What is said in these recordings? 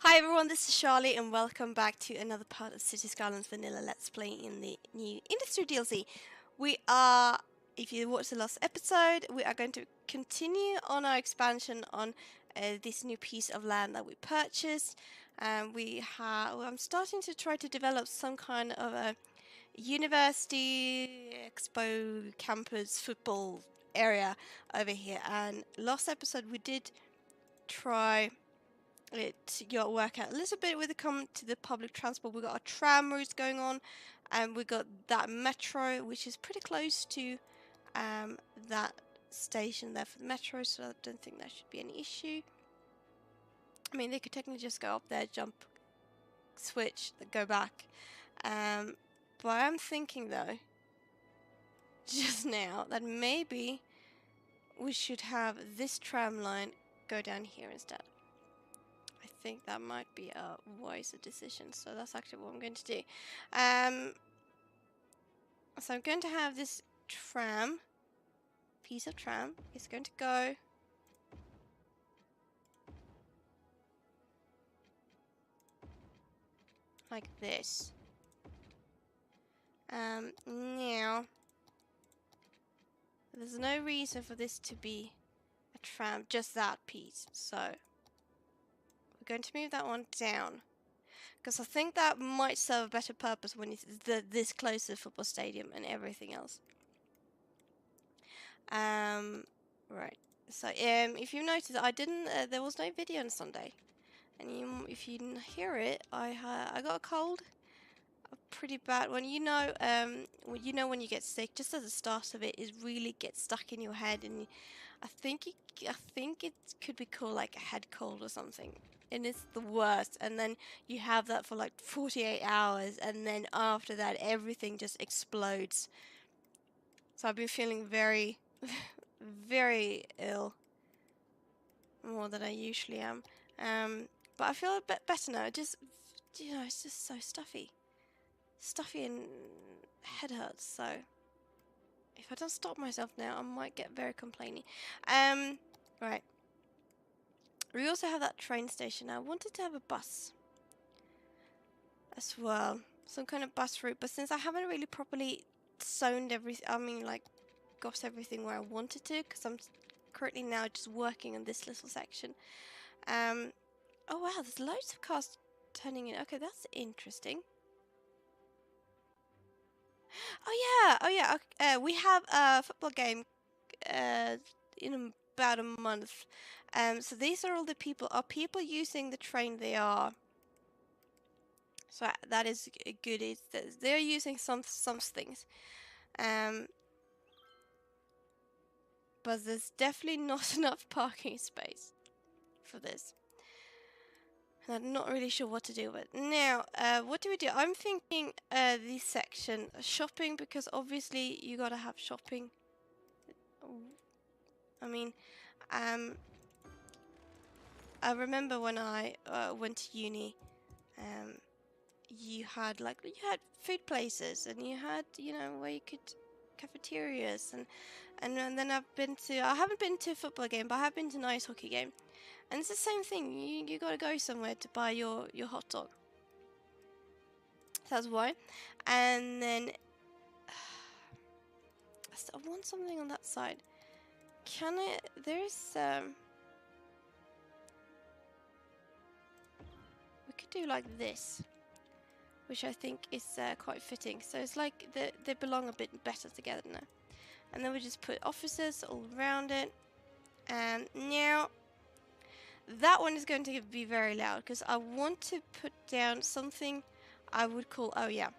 Hi everyone, this is Charley and welcome back to another part of City Skylines Vanilla Let's Play in the new Industry DLC. We are, if you watched the last episode, we are going to continue on our expansion on this new piece of land that we purchased. I'm starting to try to develop some kind of a university, expo, campus, football area over here. And last episode we did try it work out a little bit with the come to the public transport. We got a tram routes going on, and we got that metro, which is pretty close to that station there for the metro. So I don't think that should be any issue. I mean, they could technically just go up there, jump, switch, then go back. But I'm thinking though, just now, that maybe we should have this tram line go down here instead. I think that might be a wiser decision, so that's actually what I'm going to do. So I'm going to have this piece of tram, it's going to go like this. Now, there's no reason for this to be a tram, just that piece, so we're going to move that one down. Because I think that might serve a better purpose when it's this close to the football stadium and everything else. Right. So, if you noticed, I didn't. There was no video on Sunday, and if you didn't hear it, I got a cold, a pretty bad one. When you get sick, just at the start of it, it really gets stuck in your head, and I think it could be called like a head cold or something. And it's the worst, and then you have that for like 48 hours, and then after that everything just explodes. So I've been feeling very very ill, more than I usually am, but I feel a bit better now. It's just so stuffy and head hurts, so if I don't stop myself now I might get very complaining. Right. We also have that train station. I wanted to have a bus as well, some kind of bus route, but since I haven't really properly zoned everything, got everything where I wanted to, because I'm currently now just working on this little section. Oh wow, there's loads of cars turning in. Okay, that's interesting. Oh yeah. Okay, we have a football game in about a month. So these are all the people. Are people using the train? They are. So that is good. They're using some things. But there's definitely not enough parking space for this. And I'm not really sure what to do with it. Now, what do we do? I'm thinking this section, shopping, because obviously you gotta have shopping. I mean, I remember when I went to uni, you had food places, and you had where you could cafeterias, and then I haven't been to a football game, but I have been to an ice hockey game, and it's the same thing. You gotta go somewhere to buy your hot dog. That's why. And then I want something on that side. Can I? There's we could do like this, which I think is quite fitting. So it's like they belong a bit better together now. And then we just put offices all around it. And now that one is going to be very loud, because I want to put down something I would call, oh yeah,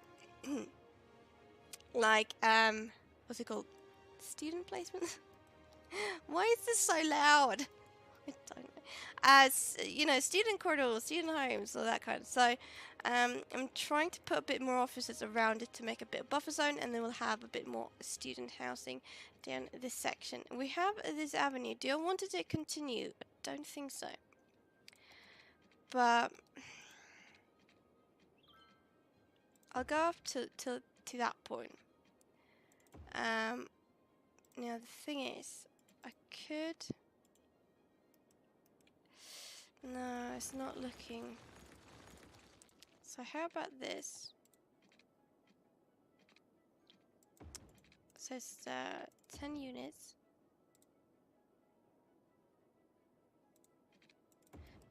like what's it called? Student placement? Why is this so loud? I don't know. As student corridors, student homes, all that kind of. So I'm trying to put a bit more offices around it to make a bit of buffer zone, and then we'll have a bit more student housing down this section. We have this avenue. Do I want it to continue? I don't think so. But I'll go up to that point. Now the thing is, I could No, it's not looking. So how about this? So it's 10 units.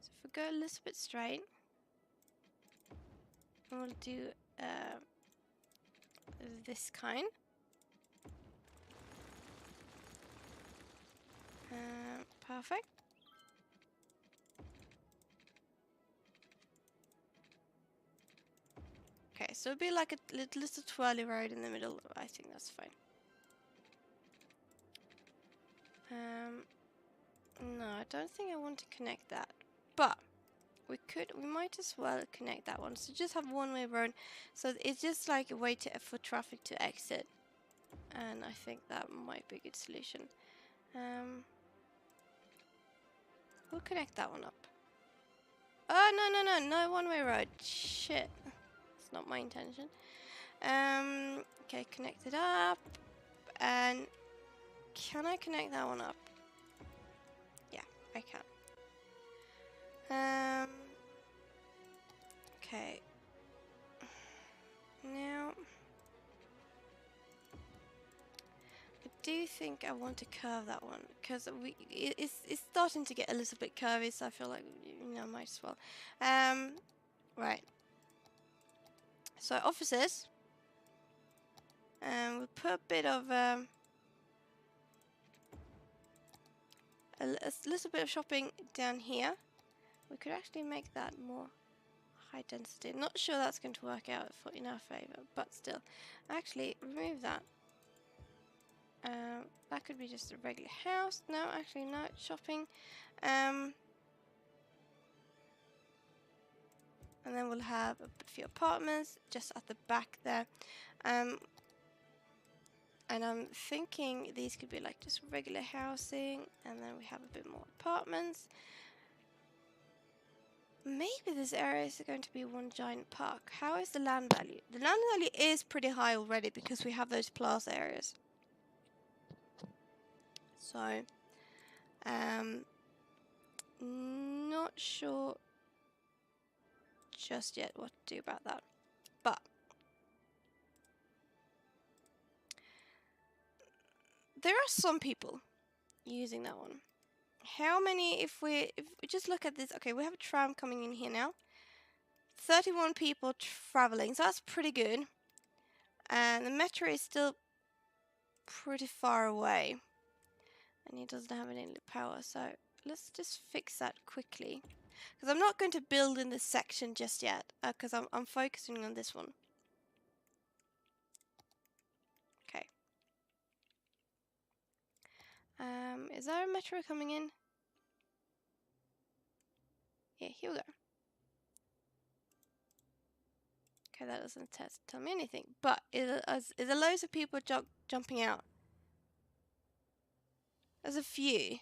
So if we go a little bit straight, we'll do this kind. Perfect. Okay, so it'll be like a little twirly road in the middle. I think that's fine. No, I don't think I want to connect that. But we might as well connect that one. So just have one-way road. So it's just like a way for traffic to exit. And I think that might be a good solution. We'll connect that one up. Oh, no one-way road. Shit. That's not my intention. Okay, connect it up. And can I connect that one up? Yeah, I can. Okay. Now, I do think I want to curve that one because it's starting to get a little bit curvy, so I feel like might as well. Right. So offices. We'll put a bit of a little bit of shopping down here. We could actually make that more high density. Not sure that's going to work out in our favor, but still. Actually, remove that. That could be just a regular house. No, actually, no, it's shopping. And then we'll have a few apartments just at the back there. And I'm thinking these could be like just regular housing, and then we have a bit more apartments. Maybe this area is going to be one giant park. How is the land value? The land value is pretty high already because we have those plaza areas. So, not sure just yet what to do about that. But there are some people using that one. How many, if we just look at this, okay, we have a tram coming in here now. 31 people traveling, so that's pretty good. And the metro is still pretty far away. And it doesn't have any power, so let's just fix that quickly. Because I'm not going to build in this section just yet, because I'm focusing on this one. Okay. Is there a metro coming in? Yeah, here we go. Okay, that doesn't tell me anything. But is there loads of people jumping out? There's a few.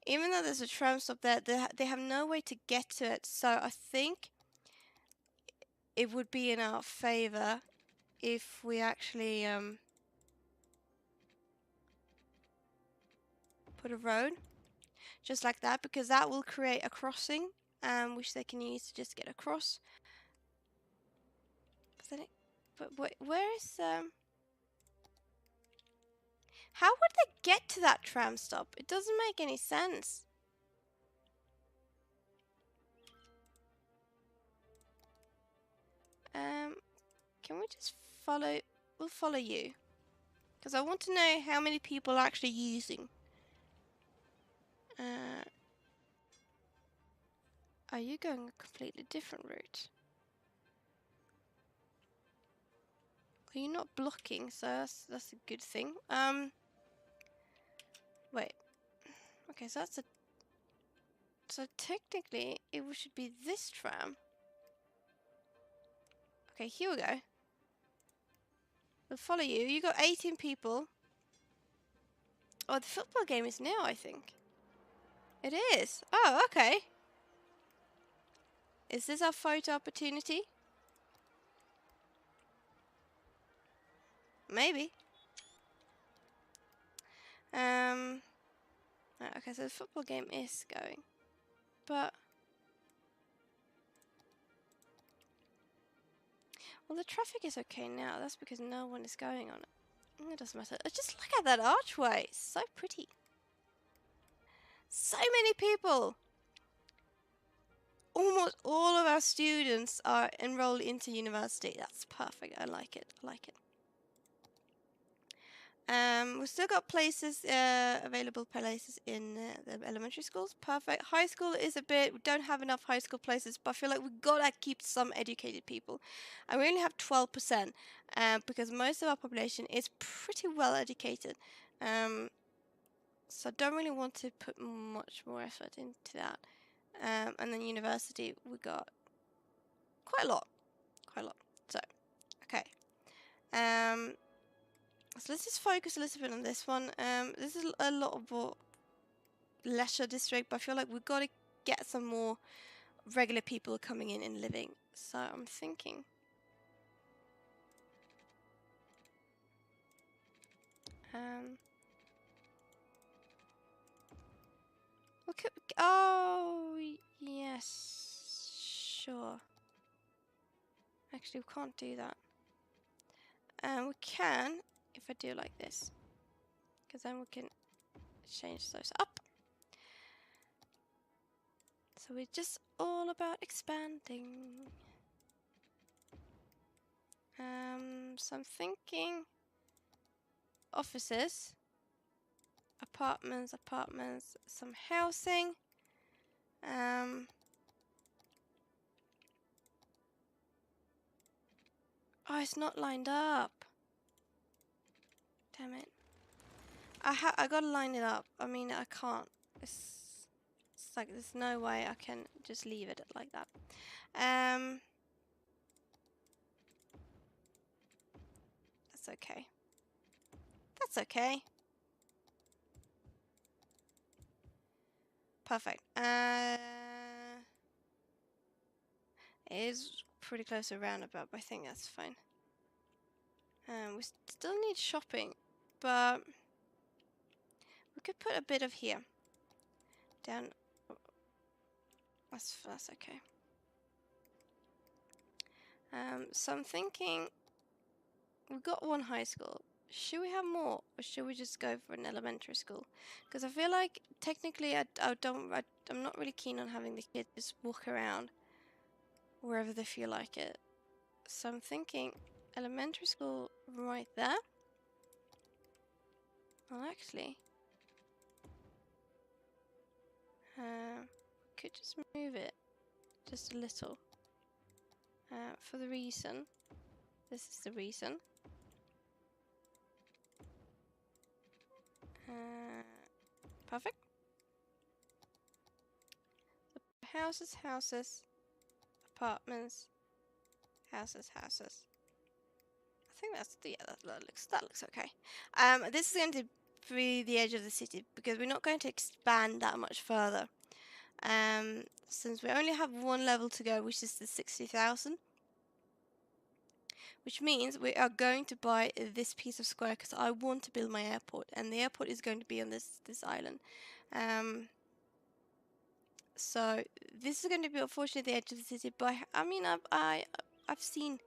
Even though there's a tram stop there, they have no way to get to it. So I think it would be in our favor if we actually put a road just like that, because that will create a crossing which they can use to just get across. But where is how would they get to that tram stop? It doesn't make any sense. Can we just follow? We'll follow you, because I want to know how many people are actually using. Are you going a completely different route? Are you not blocking? So that's a good thing. Wait. Okay, so that's a. So technically, it should be this tram. Okay, here we go. We'll follow you. You got 18 people. Oh, the football game is now, I think. It is. Oh, okay. Is this our photo opportunity? Maybe. Okay, so the football game is going. but... Well, the traffic is okay now. That's because no one is going on it. It doesn't matter. Just look at that archway. It's so pretty. So many people. Almost all of our students are enrolled into university. That's perfect. I like it. I like it. We've still got places, available places in the elementary schools. Perfect. High school is a bit, we don't have enough high school places, but I feel like we've got to keep some educated people. And we only have 12%, because most of our population is pretty well educated. So I don't really want to put much more effort into that. And then university, we got quite a lot. So, okay. So let's just focus a little bit on this one. This is a lot of leisure district, but I feel like we've got to get some more regular people coming in and living. So I'm thinking. Okay. Oh, yes. Sure. Actually, we can't do that. We can if I do like this, because then we can change those up. So we're just all about expanding. So I'm thinking offices, apartments, some housing. Oh, it's not lined up. Damn it. I gotta line it up. I mean, I can't. It's like there's no way I can just leave it like that. That's okay. That's okay. Perfect. It is pretty close to roundabout, but I think that's fine. We still need shopping, but we could put a bit of here. Down. That's okay. So I'm thinking we've got one high school. Should we have more, or should we just go for an elementary school? Because I feel like technically I'm not really keen on having the kids just walk around wherever they feel like it. So I'm thinking elementary school right there. Well, actually, could just move it just a little. For the reason, this is the reason. Perfect. Houses, apartments, houses. I think that's that looks okay. This is going to be the edge of the city because we're not going to expand that much further. Since we only have one level to go, which is the 60,000. Which means we are going to buy this piece of square because I want to build my airport, and the airport is going to be on this island. So this is going to be unfortunately the edge of the city, but I mean I've seen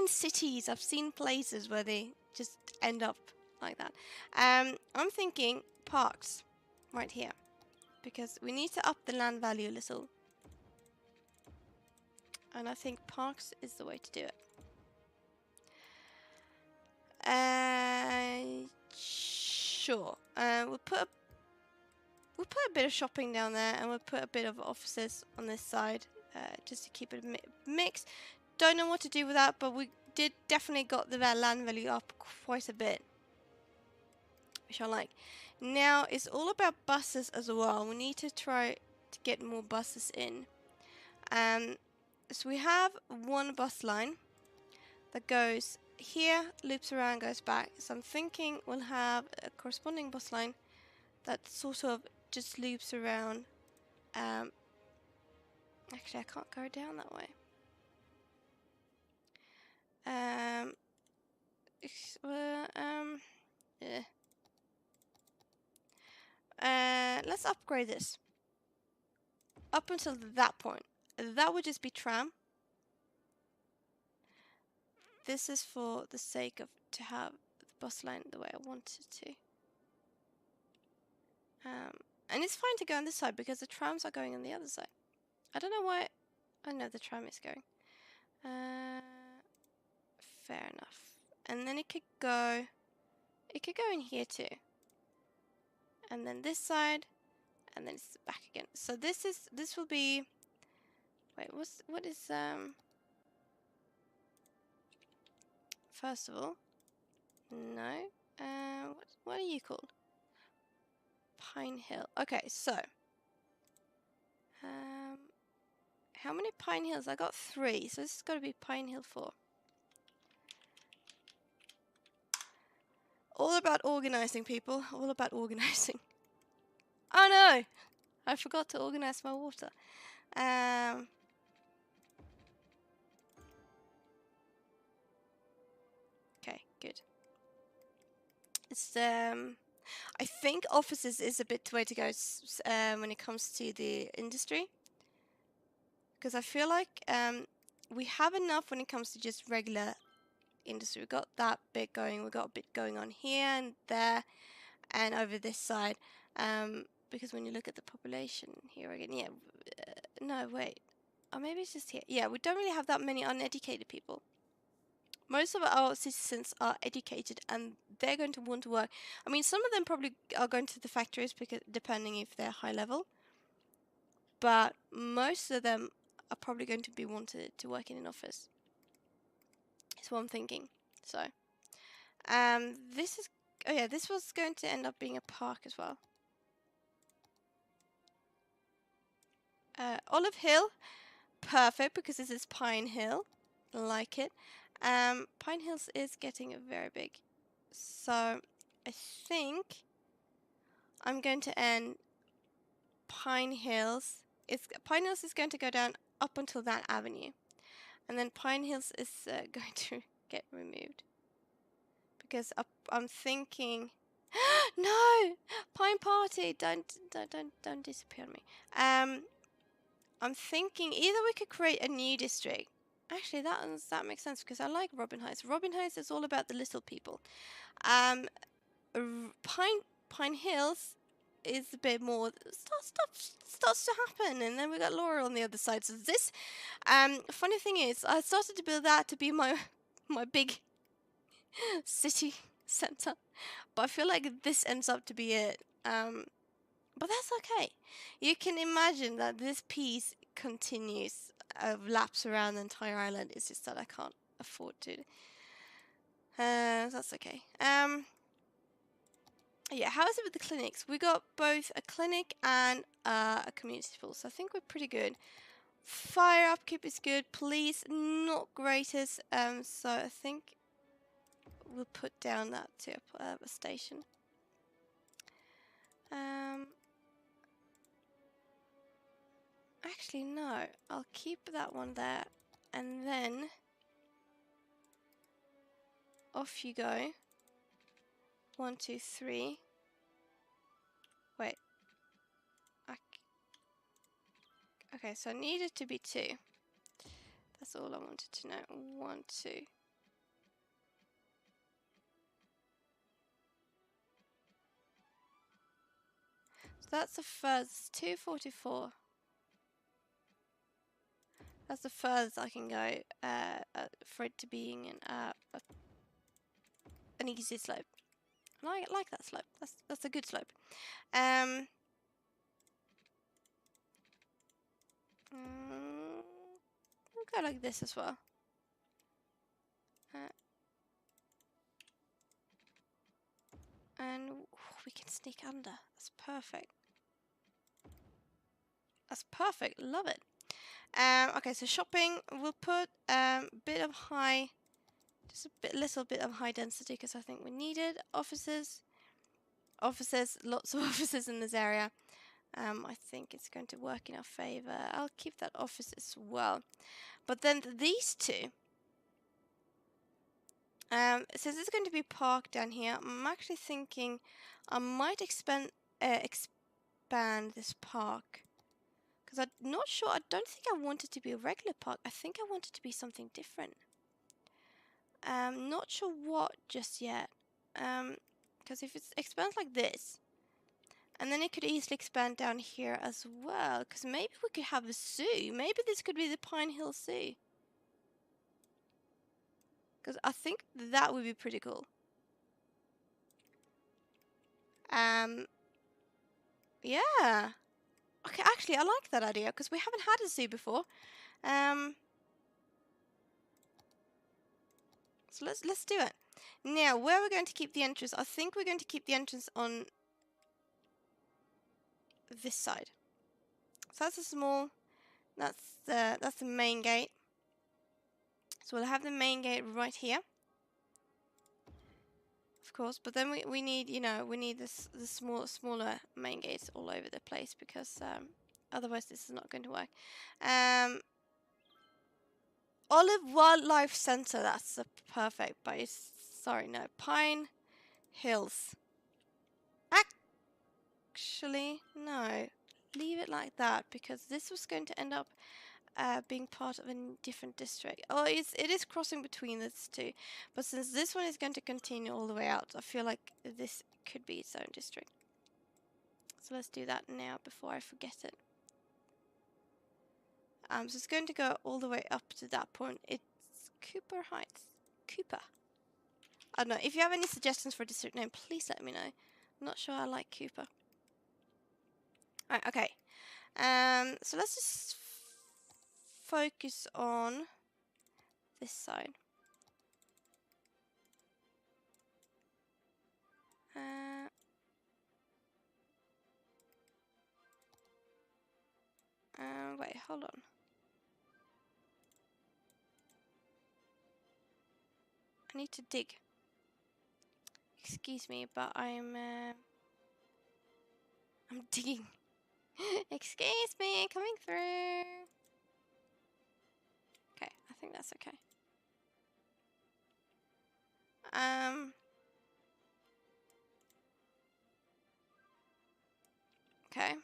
cities, I've seen places where they just end up like that. I'm thinking parks right here because we need to up the land value a little. And I think parks is the way to do it. Sure. We'll put a bit of shopping down there, and we'll put a bit of offices on this side, just to keep it mixed. Don't know what to do with that, but we did definitely got the land value up quite a bit, which I like. Now it's all about buses as well. We need to try to get more buses in. So we have one bus line that goes here, loops around, goes back. So I'm thinking we'll have a corresponding bus line that sort of just loops around. Actually, I can't go down that way. Let's upgrade this. up until that point, that would just be tram. This is for the sake of to have the bus line the way I want it to. And it's fine to go on this side because the trams are going on the other side. I don't know why. I know the tram is going. Fair enough. And then it could go in here too. And then this side, and then it's back again. So this will be, wait, what is first of all, no, what are you called? Pine Hill. Okay, so how many Pine Hills? I got 3, so this has got to be Pine Hill 4. All about organizing, people. All about organizing. Oh no! I forgot to organize my water. Okay, good. It's I think offices is a bit the way to go when it comes to the industry, because I feel like we have enough when it comes to just regular industry. We've got that bit going. We've got a bit going on here and there, and over this side. Because when you look at the population here again, yeah, no, wait, or maybe it's just here. Yeah, we don't really have that many uneducated people. Most of our citizens are educated and they're going to want to work. I mean, some of them probably are going to the factories because depending if they're high level, but most of them are probably going to be wanted to work in an office. That's what I'm thinking. So, this is, oh yeah, this was going to end up being a park as well. Olive Hill, perfect, because this is Pine Hill. Like it. Pine Hills is getting very big, so I think I'm going to end Pine Hills. Pine Hills is going to go down up until that avenue, and then Pine Hills is going to get removed because I'm thinking, no, Pine Party, don't disappear on me. I'm thinking either we could create a new district. Actually, that makes sense because I like Robin Heights. Robin Heights is all about the little people. Pine Hills is a bit more stuff starts to happen, and then we got Laura on the other side. So this, funny thing is, I started to build that to be my big city center, but I feel like this ends up to be it. But that's okay. You can imagine that this piece continues laps around the entire island. It's just that I can't afford to. That's okay. Yeah, how is it with the clinics? We got both a clinic and a community pool, so I think we're pretty good. Fire upkeep is good. Police, not greatest. So I think we'll put down that to a station. Actually, no. I'll keep that one there, and then off you go. 1, 2, 3. Wait. Okay, so I need it to be 2. That's all I wanted to know. 1, 2. So that's the furthest. 244. That's the furthest I can go for it to being an easy slope. And I like that slope. That's a good slope. We'll go like this as well. And we can sneak under. That's perfect. That's perfect. Love it. Okay, so shopping. We'll put bit of high, just a little bit of high density because I think we need it. Offices, lots of offices in this area. I think it's going to work in our favor. I'll keep that office as well. But then these two, since it's going to be parked down here, I'm actually thinking I might expand this park. Because I'm not sure. I don't think I want it to be a regular park. I think I want it to be something different. Not sure what just yet. Because if it expands like this, and then it could easily expand down here as well. Because maybe we could have a zoo. Maybe this could be the Pine Hill Zoo. Because I think that would be pretty cool. Yeah. Okay, actually, I like that idea because we haven't had a zoo before. So let's do it. Now, where we're going to keep the entrance, I think we're going to keep the entrance on this side. So that's a small. That's the main gate. So we'll have the main gate right here, of course. But then we need, you know, we need the smaller main gates all over the place because otherwise this is not going to work. Olive Wildlife Center. That's perfect. But it's, sorry, no, Pine Hills. Actually, no. Leave it like that because this was going to end up being part of a different district. Oh, it is crossing between these two. But since this one is going to continue all the way out, I feel like this could be its own district. So let's do that now before I forget it. So it's going to go all the way up to that point. It's Cooper Heights. Cooper. I don't know. If you have any suggestions for a district name, please let me know. I'm not sure I like Cooper. Alright, okay. So let's just focus on this side. Wait, hold on. I need to dig. Excuse me, but I'm digging. Excuse me, coming through. Okay, I think that's okay. Okay.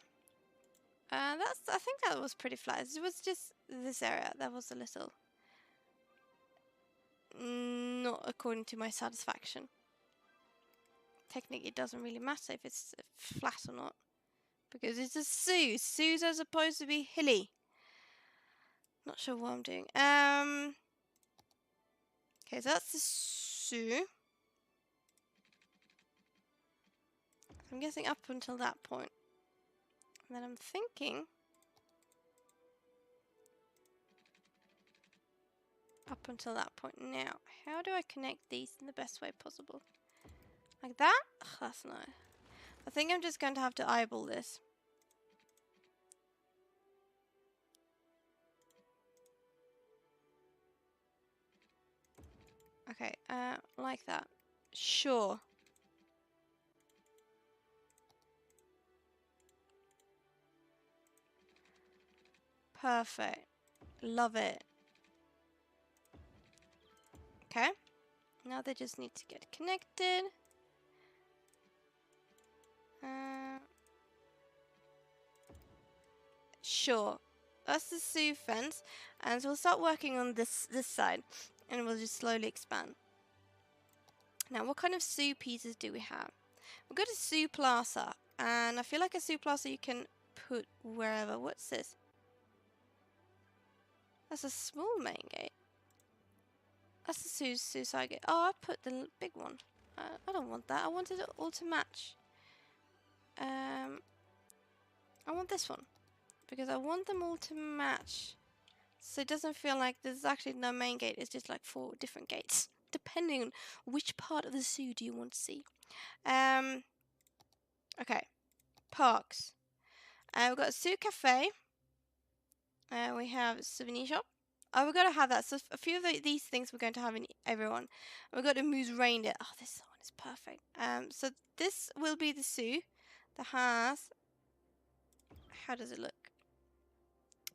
I think that was pretty flat. It was just this area that was a little not according to my satisfaction. Technically, it doesn't really matter if it's flat or not because it's a zoo. Zoos are supposed to be hilly. Not sure what I'm doing. Okay, so that's the zoo. I'm guessing up until that point. And then I'm thinking up until that point. Now, how do I connect these in the best way possible? Like that? Ugh, that's nice. I think I'm just going to have to eyeball this. Okay, like that. Sure. Perfect. Love it. Okay. Now they just need to get connected. Sure. That's the zoo fence. And so we'll start working on this side. And we'll just slowly expand. Now, what kind of zoo pieces do we have? We've got a zoo plaza. And I feel like a zoo plaza you can put wherever. What's this? That's a small main gate. That's the zoo side gate. Oh, I put the big one. I don't want that. I wanted it all to match. I want this one. Because I want them all to match. So it doesn't feel like there's actually no main gate. It's just like 4 different gates. Depending on which part of the zoo do you want to see. Okay. Parks. We've got a zoo cafe. We have a souvenir shop. Oh, we've got to have that. So a few of these things we're going to have in everyone. We've got a moose reindeer. Oh, this one is perfect. So this will be the zoo that has... How does it look?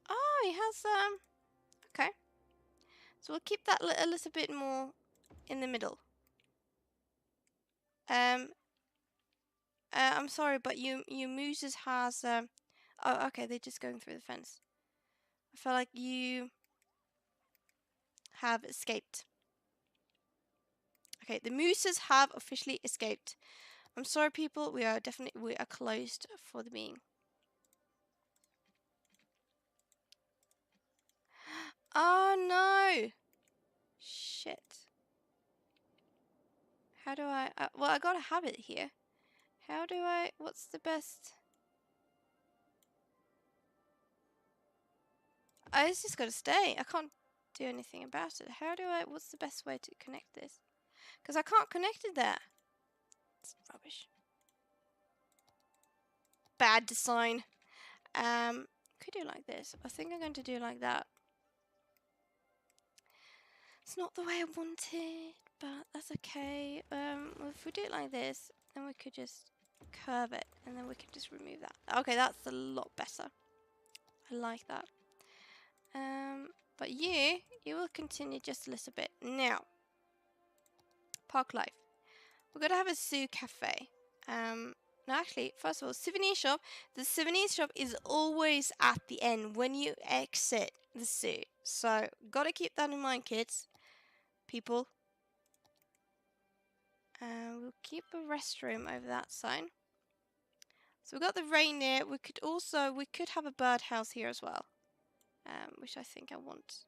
Oh, it has... Okay. So we'll keep that a little bit more in the middle. I'm sorry, but you mooses has Oh, okay, they're just going through the fence. I feel like you have escaped. Okay, the mooses have officially escaped. I'm sorry, people. We are closed for the meeting. Oh no! Shit. How do I? Well, I got a habit here. How do I? What's the best? It's just gotta stay. I can't do anything about it. How do I? What's the best way to connect this? Because I can't connect it there. It's rubbish. Bad design. Could do like this. I think I'm going to do like that. It's not the way I wanted, but that's okay. If we do it like this, then we could just curve it, and then we can just remove that. Okay, that's a lot better. I like that. But you will continue just a little bit. Now, park life. We're gonna have a zoo cafe. No, actually, first of all, souvenir shop. The souvenir shop is always at the end when you exit the zoo. So, gotta keep that in mind, kids. People. We'll keep a restroom over that side. So we've got the reindeer. We could have a birdhouse here as well, which I think I want,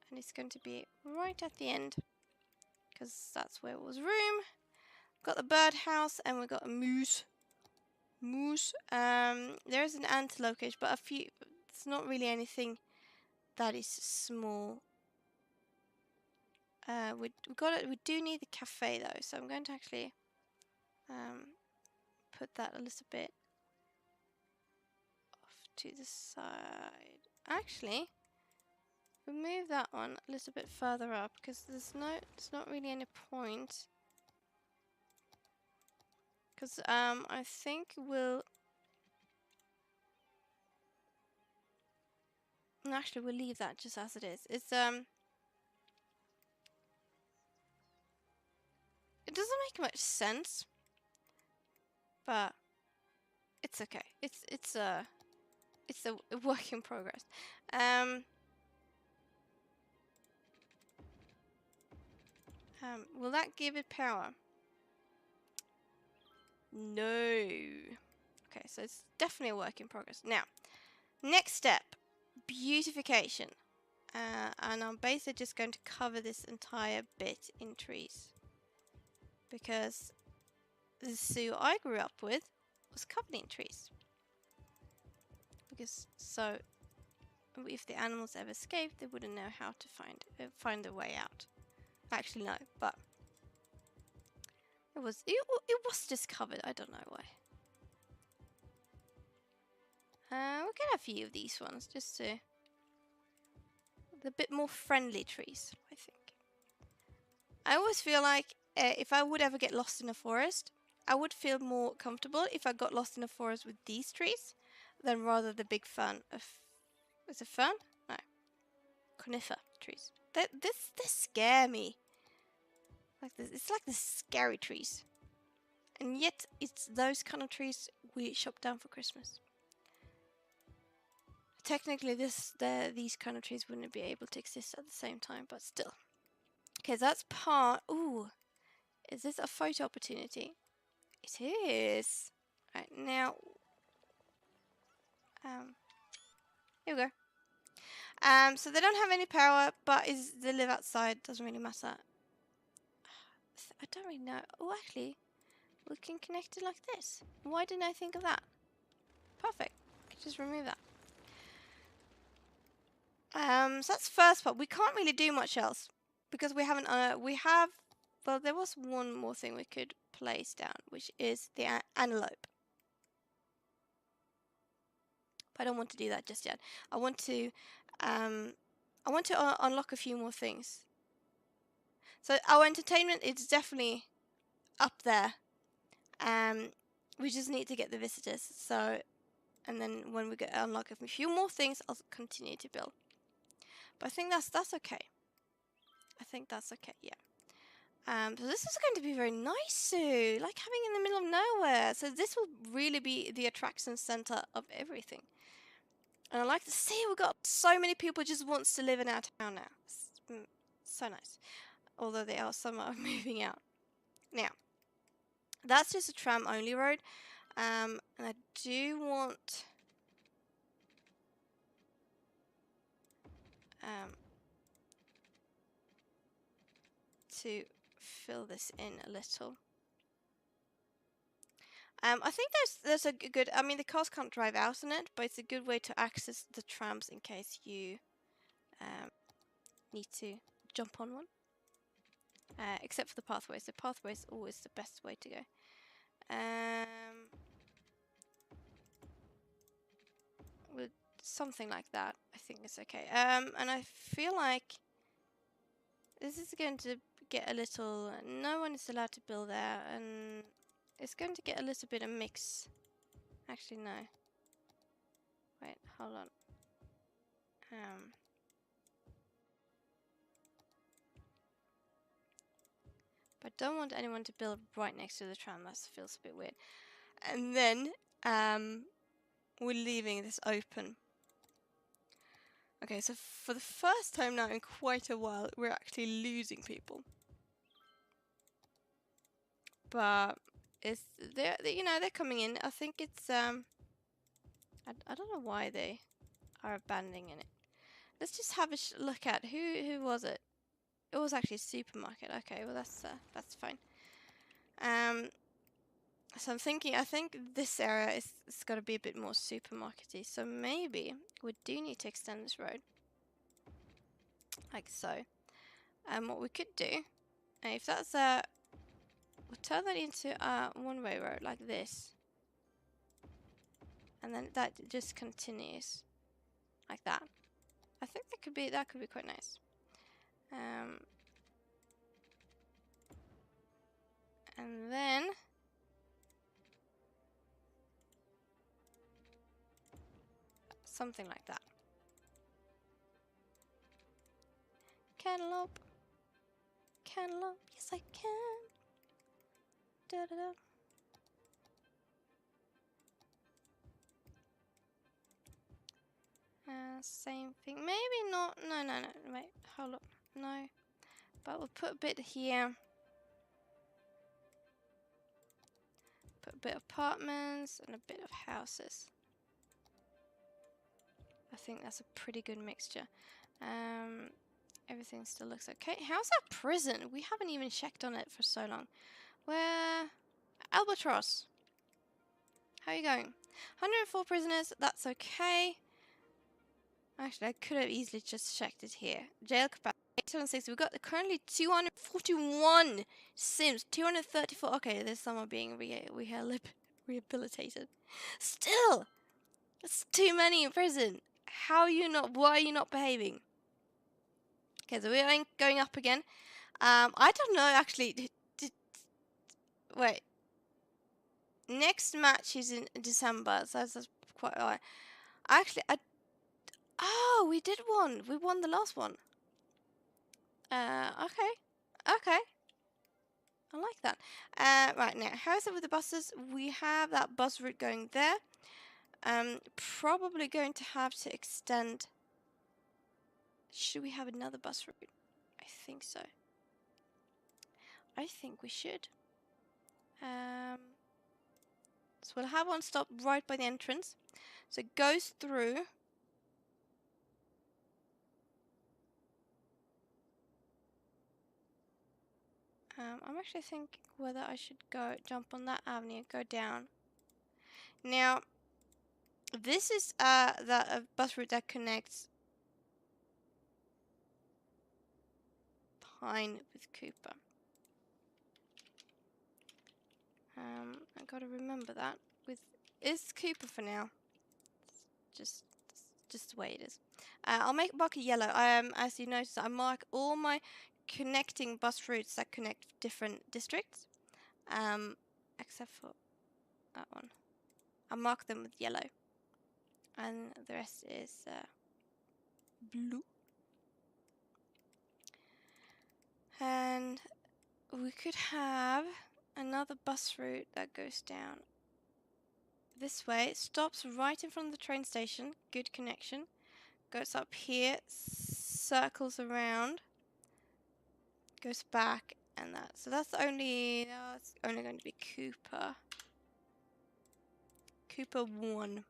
and it's going to be right at the end because that's where it was room. Got the birdhouse, and we got a moose. There is an antelope cage, but a few. It's not really anything that is small. We do need the cafe though, so I'm going to actually put that a little bit off to the side. Actually, we'll move that one a little bit further up because there's not really any point. Because I think actually we'll leave that just as it is. It's it doesn't make much sense, but it's okay. It's a work in progress. Will that give it power? No. Okay, so it's definitely a work in progress. Now, next step, beautification. And I'm basically just going to cover this entire bit in trees. Because the zoo I grew up with was covered in trees. Because so if the animals ever escaped, they wouldn't know how to find their way out. Actually, no, but it was just covered. I don't know why. We'll get a few of these ones just to the bit more friendly trees. I think. I always feel like if I would ever get lost in a forest, I would feel more comfortable if I got lost in a forest with these trees than rather the big fern. Is it fern? No, conifer trees. They scare me. Like this, it's like the scary trees, and yet it's those kind of trees we chop down for Christmas. Technically, these kind of trees wouldn't be able to exist at the same time, but still. Okay, that's part. Ooh, is this a photo opportunity? It is. Right now, here we go. So they don't have any power, but they live outside. Doesn't really matter. I don't really know. Oh, actually, we can connect it like this. Why didn't I think of that? Perfect. Just remove that. So that's the first part. We can't really do much else because we haven't. Well, there was one more thing we could place down, which is the antelope. But I don't want to do that just yet. I want to unlock a few more things. So our entertainment is definitely up there. We just need to get the visitors. So, and then when we unlock a few more things, I'll continue to build. But I think that's okay. I think that's okay. Yeah. So this is going to be very nice, Sue. Like having in the middle of nowhere. So this will really be the attraction center of everything. And I like to see we've got so many people just wants to live in our town now. It's so nice. Although they are some are moving out. Now, that's just a tram only road. And I do want to fill this in a little. I think there's a good. I mean, the cars can't drive out on it, but it's a good way to access the trams in case you need to jump on one. Except for the pathways. The pathway is always the best way to go. With something like that, I think it's okay. And I feel like this is going to get a little. No one is allowed to build there, and it's going to get a little bit of mix. Actually, no. Wait, hold on. But I don't want anyone to build right next to the tram. That feels a bit weird. And then we're leaving this open. Okay, so for the first time now in quite a while, we're actually losing people. But it's they're coming in. I think it's I don't know why they are abandoning it. Let's just have a look at who was it. It was actually a supermarket. Okay, well that's fine. So I'm thinking, I think this area is got to be a bit more supermarkety. So maybe we do need to extend this road, like so. And what we could do, if that's we'll turn that into a one-way road like this, and then that just continues like that. I think that could be quite nice. And then something like that. Cantaloupe, cantaloupe, yes I can. Da da da. Same thing. Maybe not. No. Wait, hold up. No. But we'll put a bit here. Put a bit of apartments and a bit of houses. I think that's a pretty good mixture. Everything still looks okay. How's that prison? We haven't even checked on it for so long. Where? Albatross. How are you going? 104 prisoners. That's okay. Actually, I could have easily just checked it here. Jail capacity 860. We've got currently 241 Sims. 234. Okay, there's someone being rehabilitated. Still, that's too many in prison. How are you not? Why are you not behaving? Okay, so we're going up again. I don't know actually. Wait. Next match is in December, so that's quite alright. Actually, oh, we did one. We won the last one. Okay. I like that. Right now, how is it with the buses? We have that bus route going there. Probably going to have to extend. Should we have another bus route? I think so. I think we should. So we'll have one stop right by the entrance. So it goes through. I'm actually thinking whether I should jump on that avenue and go down. Now, this is the bus route that connects Pine with Cooper. I gotta remember that. It's Cooper for now. It's just the way it is. I'll mark it yellow. As you notice, I mark all my connecting bus routes that connect different districts, except for that one. I mark them with yellow, and the rest is blue. And we could have another bus route that goes down this way. It stops right in front of the train station. Good connection. Goes up here, circles around, goes back, and that. So that's only going to be Cooper. Cooper 1.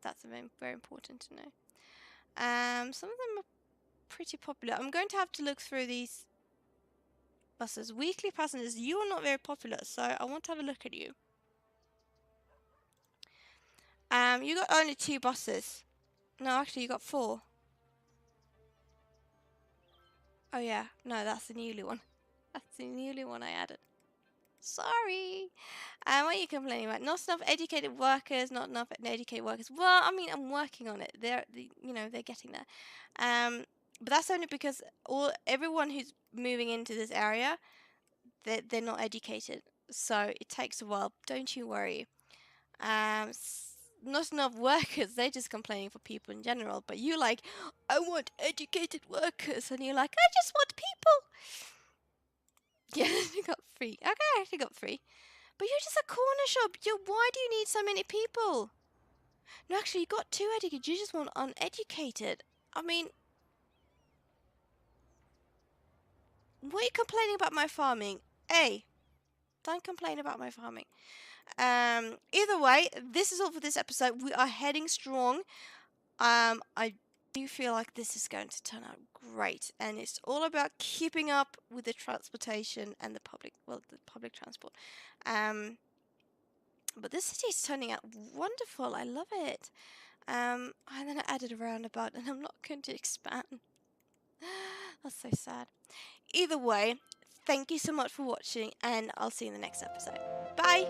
That's very, very important to know. Some of them are pretty popular. I'm going to have to look through these buses. Weekly passengers, you are not very popular, so I want to have a look at you. You got only 2 buses. No, actually, you got 4. Oh yeah, no, that's the newly one. That's the newly one I added. Sorry. What are you complaining about? Not enough educated workers. Not enough educated workers. Well, I mean, I'm working on it. They're getting there. But that's only because everyone who's moving into this area, they're not educated. So it takes a while. Don't you worry. Not enough workers. They're just complaining for people in general. But you like, I want educated workers, and you're like, I just want people. Yeah, you got 3. Okay, I actually got 3. But you're just a corner shop. Why do you need so many people? No, actually, you got 2 educated. You just want uneducated. I mean, what are you complaining about my farming? Hey, don't complain about my farming. Either way, this is all for this episode. We are heading strong. I do feel like this is going to turn out great, and it's all about keeping up with the transportation and the public transport. But this city is turning out wonderful. I love it. And then I added a roundabout, and I'm not going to expand. That's so sad. Either way, thank you so much for watching, and I'll see you in the next episode. Bye!